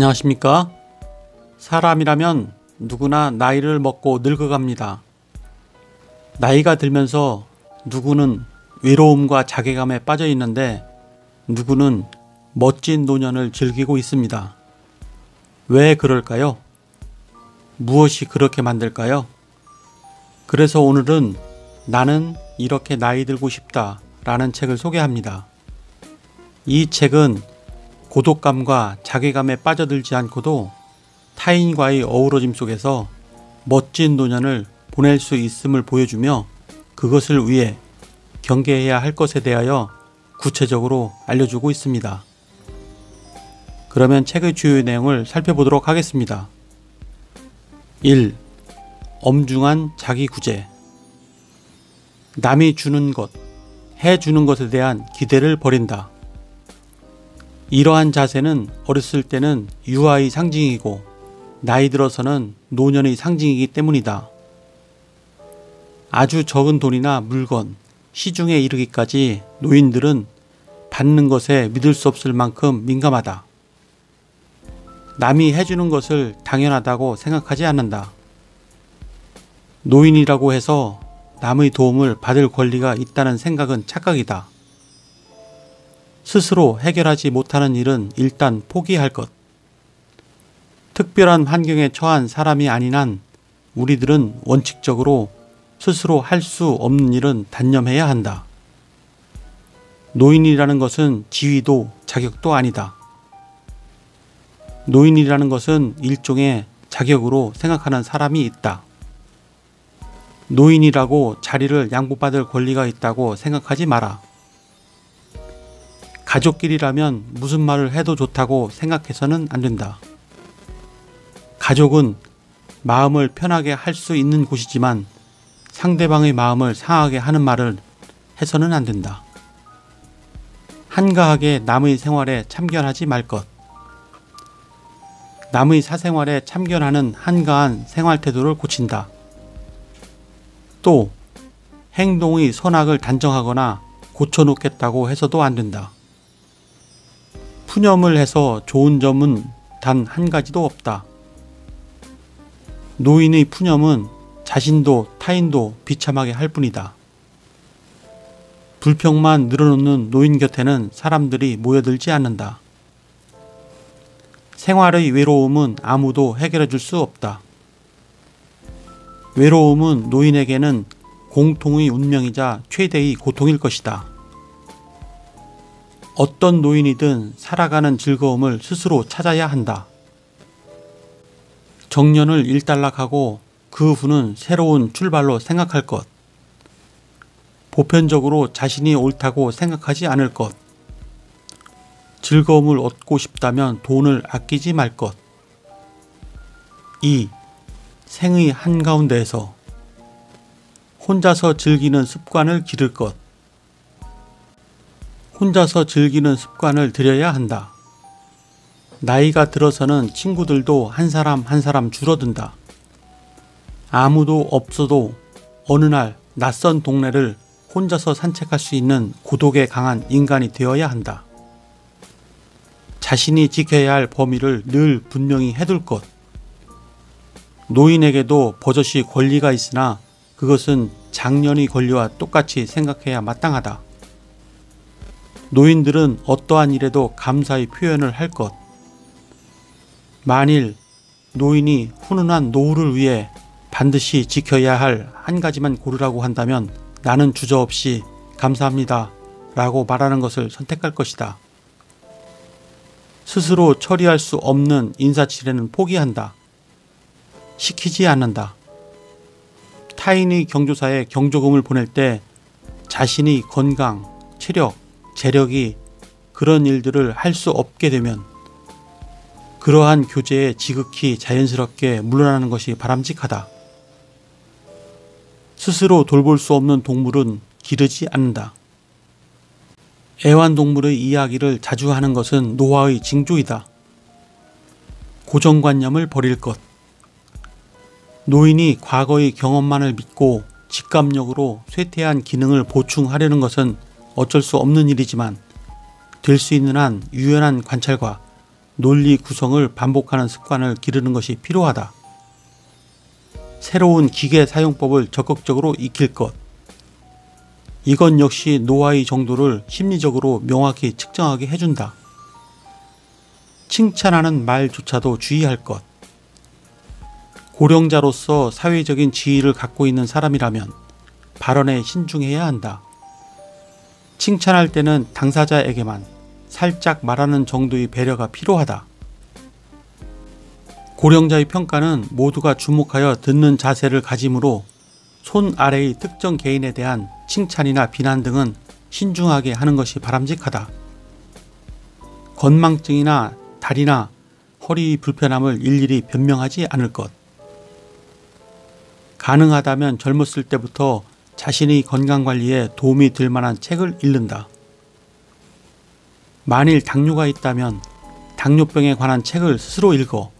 안녕하십니까? 사람이라면 누구나 나이를 먹고 늙어갑니다. 나이가 들면서 누구는 외로움과 자괴감에 빠져 있는데 누구는 멋진 노년을 즐기고 있습니다. 왜 그럴까요? 무엇이 그렇게 만들까요? 그래서 오늘은 나는 이렇게 나이 들고 싶다 라는 책을 소개합니다. 이 책은 고독감과 자괴감에 빠져들지 않고도 타인과의 어우러짐 속에서 멋진 노년을 보낼 수 있음을 보여주며 그것을 위해 경계해야 할 것에 대하여 구체적으로 알려주고 있습니다. 그러면 책의 주요 내용을 살펴보도록 하겠습니다. 1. 엄중한 자기 구제. 남이 주는 것, 해주는 것에 대한 기대를 버린다. 이러한 자세는 어렸을 때는 유아의 상징이고 나이 들어서는 노년의 상징이기 때문이다. 아주 적은 돈이나 물건, 시중에 이르기까지 노인들은 받는 것에 믿을 수 없을 만큼 민감하다. 남이 해주는 것을 당연하다고 생각하지 않는다. 노인이라고 해서 남의 도움을 받을 권리가 있다는 생각은 착각이다. 스스로 해결하지 못하는 일은 일단 포기할 것. 특별한 환경에 처한 사람이 아닌 한 우리들은 원칙적으로 스스로 할 수 없는 일은 단념해야 한다. 노인이라는 것은 지위도 자격도 아니다. 노인이라는 것은 일종의 자격으로 생각하는 사람이 있다. 노인이라고 자리를 양보받을 권리가 있다고 생각하지 마라. 가족끼리라면 무슨 말을 해도 좋다고 생각해서는 안 된다. 가족은 마음을 편하게 할 수 있는 곳이지만 상대방의 마음을 상하게 하는 말을 해서는 안 된다. 한가하게 남의 생활에 참견하지 말 것. 남의 사생활에 참견하는 한가한 생활 태도를 고친다. 또 행동의 선악을 단정하거나 고쳐놓겠다고 해서도 안 된다. 푸념을 해서 좋은 점은 단 한 가지도 없다. 노인의 푸념은 자신도 타인도 비참하게 할 뿐이다. 불평만 늘어놓는 노인 곁에는 사람들이 모여들지 않는다. 생활의 외로움은 아무도 해결해 줄 수 없다. 외로움은 노인에게는 공통의 운명이자 최대의 고통일 것이다. 어떤 노인이든 살아가는 즐거움을 스스로 찾아야 한다. 정년을 일단락하고 그 후는 새로운 출발로 생각할 것. 보편적으로 자신이 옳다고 생각하지 않을 것. 즐거움을 얻고 싶다면 돈을 아끼지 말 것. 2. 생의 한가운데에서 혼자서 즐기는 습관을 기를 것. 혼자서 즐기는 습관을 들여야 한다. 나이가 들어서는 친구들도 한 사람 한 사람 줄어든다. 아무도 없어도 어느 날 낯선 동네를 혼자서 산책할 수 있는 고독에 강한 인간이 되어야 한다. 자신이 지켜야 할 범위를 늘 분명히 해둘 것. 노인에게도 버젓이 권리가 있으나 그것은 장년의 권리와 똑같이 생각해야 마땅하다. 노인들은 어떠한 일에도 감사의 표현을 할 것. 만일 노인이 훈훈한 노후를 위해 반드시 지켜야 할 한 가지만 고르라고 한다면 나는 주저없이 감사합니다 라고 말하는 것을 선택할 것이다. 스스로 처리할 수 없는 인사치레는 포기한다. 시키지 않는다. 타인의 경조사에 경조금을 보낼 때 자신의 건강, 체력, 재력이 그런 일들을 할 수 없게 되면 그러한 교제에 지극히 자연스럽게 물러나는 것이 바람직하다. 스스로 돌볼 수 없는 동물은 기르지 않는다. 애완동물의 이야기를 자주 하는 것은 노화의 징조이다. 고정관념을 버릴 것. 노인이 과거의 경험만을 믿고 직감력으로 쇠퇴한 기능을 보충하려는 것은 어쩔 수 없는 일이지만 될 수 있는 한 유연한 관찰과 논리 구성을 반복하는 습관을 기르는 것이 필요하다. 새로운 기계 사용법을 적극적으로 익힐 것. 이건 역시 노화의 정도를 심리적으로 명확히 측정하게 해준다. 칭찬하는 말조차도 주의할 것. 고령자로서 사회적인 지위를 갖고 있는 사람이라면 발언에 신중해야 한다. 칭찬할 때는 당사자에게만 살짝 말하는 정도의 배려가 필요하다. 고령자의 평가는 모두가 주목하여 듣는 자세를 가지므로 손 아래의 특정 개인에 대한 칭찬이나 비난 등은 신중하게 하는 것이 바람직하다. 건망증이나 다리나 허리 불편함을 일일이 변명하지 않을 것. 가능하다면 젊었을 때부터 자신의 건강관리에 도움이 될 만한 책을 읽는다. 만일 당뇨가 있다면 당뇨병에 관한 책을 스스로 읽어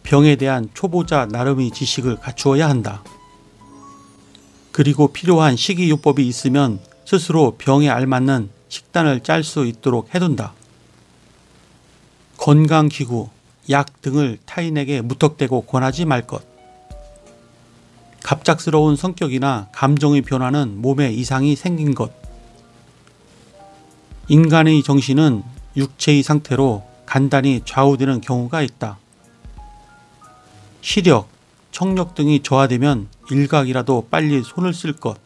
병에 대한 초보자 나름의 지식을 갖추어야 한다. 그리고 필요한 식이요법이 있으면 스스로 병에 알맞는 식단을 짤 수 있도록 해둔다. 건강기구, 약 등을 타인에게 무턱대고 권하지 말 것. 갑작스러운 성격이나 감정의 변화는 몸에 이상이 생긴 것. 인간의 정신은 육체의 상태로 간단히 좌우되는 경우가 있다. 시력, 청력 등이 저하되면 일각이라도 빨리 손을 쓸 것.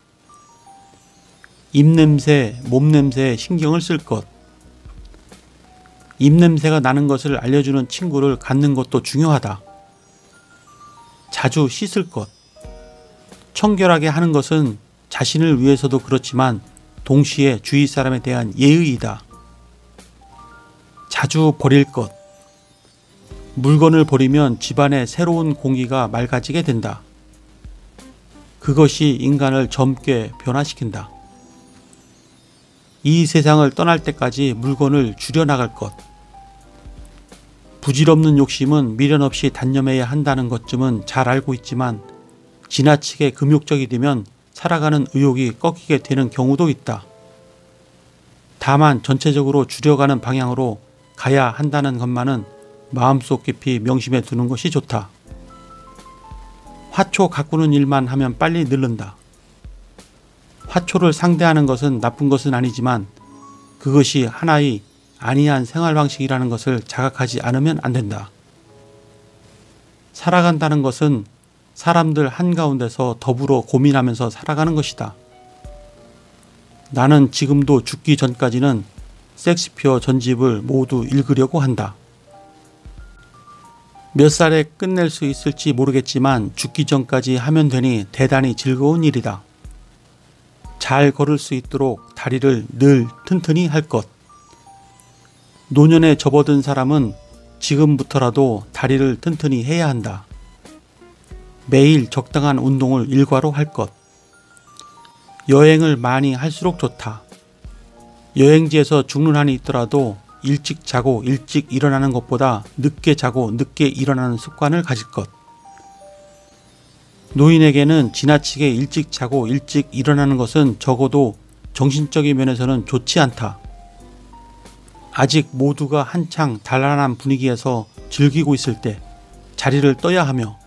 입냄새, 몸냄새에 신경을 쓸 것. 입냄새가 나는 것을 알려주는 친구를 갖는 것도 중요하다. 자주 씻을 것. 청결하게 하는 것은 자신을 위해서도 그렇지만 동시에 주위 사람에 대한 예의이다. 자주 버릴 것. 물건을 버리면 집안에 새로운 공기가 맑아지게 된다. 그것이 인간을 젊게 변화시킨다. 이 세상을 떠날 때까지 물건을 줄여나갈 것. 부질없는 욕심은 미련 없이 단념해야 한다는 것쯤은 잘 알고 있지만 지나치게 금욕적이 되면 살아가는 의욕이 꺾이게 되는 경우도 있다. 다만 전체적으로 줄여가는 방향으로 가야 한다는 것만은 마음속 깊이 명심해 두는 것이 좋다. 화초 가꾸는 일만 하면 빨리 늙는다. 화초를 상대하는 것은 나쁜 것은 아니지만 그것이 하나의 안이한 생활 방식이라는 것을 자각하지 않으면 안 된다. 살아간다는 것은 사람들 한가운데서 더불어 고민하면서 살아가는 것이다. 나는 지금도 죽기 전까지는 섹스피어 전집을 모두 읽으려고 한다. 몇 살에 끝낼 수 있을지 모르겠지만 죽기 전까지 하면 되니 대단히 즐거운 일이다. 잘 걸을 수 있도록 다리를 늘 튼튼히 할 것. 노년에 접어든 사람은 지금부터라도 다리를 튼튼히 해야 한다. 매일 적당한 운동을 일과로 할 것. 여행을 많이 할수록 좋다. 여행지에서 죽는 한이 있더라도 일찍 자고 일찍 일어나는 것보다 늦게 자고 늦게 일어나는 습관을 가질 것. 노인에게는 지나치게 일찍 자고 일찍 일어나는 것은 적어도 정신적인 면에서는 좋지 않다. 아직 모두가 한창 단란한 분위기에서 즐기고 있을 때 자리를 떠야 하며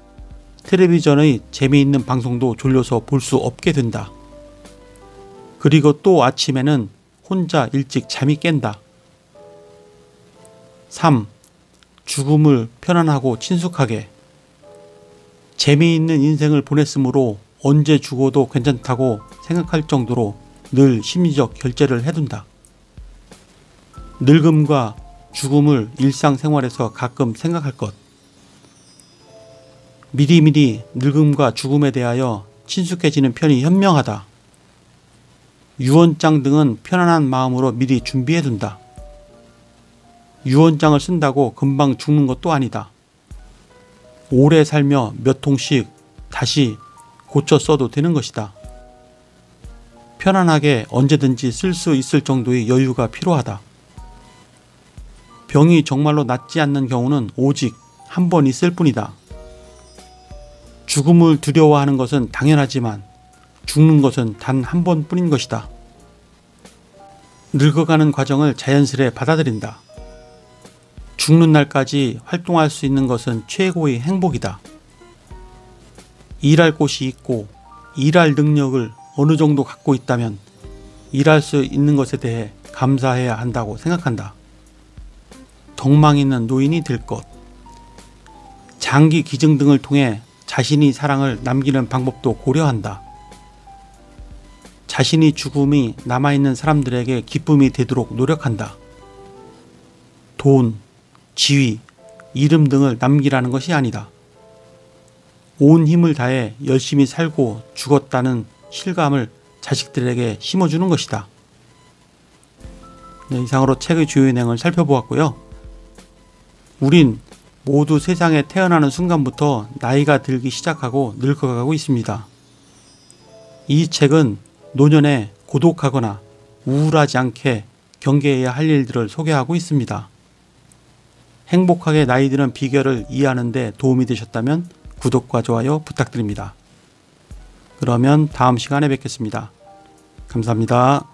텔레비전의 재미있는 방송도 졸려서 볼 수 없게 된다. 그리고 또 아침에는 혼자 일찍 잠이 깬다. 3. 죽음을 편안하고 친숙하게. 재미있는 인생을 보냈으므로 언제 죽어도 괜찮다고 생각할 정도로 늘 심리적 결제를 해둔다. 늙음과 죽음을 일상생활에서 가끔 생각할 것. 미리미리 늙음과 죽음에 대하여 친숙해지는 편이 현명하다. 유언장 등은 편안한 마음으로 미리 준비해둔다. 유언장을 쓴다고 금방 죽는 것도 아니다. 오래 살며 몇 통씩 다시 고쳐 써도 되는 것이다. 편안하게 언제든지 쓸 수 있을 정도의 여유가 필요하다. 병이 정말로 낫지 않는 경우는 오직 한 번 있을 뿐이다. 죽음을 두려워하는 것은 당연하지만 죽는 것은 단 한 번뿐인 것이다. 늙어가는 과정을 자연스레 받아들인다. 죽는 날까지 활동할 수 있는 것은 최고의 행복이다. 일할 곳이 있고 일할 능력을 어느 정도 갖고 있다면 일할 수 있는 것에 대해 감사해야 한다고 생각한다. 덕망 있는 노인이 될 것. 장기 기증 등을 통해 자신이 사랑을 남기는 방법도 고려한다. 자신이 죽음이 남아있는 사람들에게 기쁨이 되도록 노력한다. 돈, 지위, 이름 등을 남기라는 것이 아니다. 온 힘을 다해 열심히 살고 죽었다는 실감을 자식들에게 심어주는 것이다. 네, 이상으로 책의 주요 내용을 살펴보았고요. 우린 모두 세상에 태어나는 순간부터 나이가 들기 시작하고 늙어가고 있습니다. 이 책은 노년에 고독하거나 우울하지 않게 경계해야 할 일들을 소개하고 있습니다. 행복하게 나이 드는 비결을 이해하는 데 도움이 되셨다면 구독과 좋아요 부탁드립니다. 그러면 다음 시간에 뵙겠습니다. 감사합니다.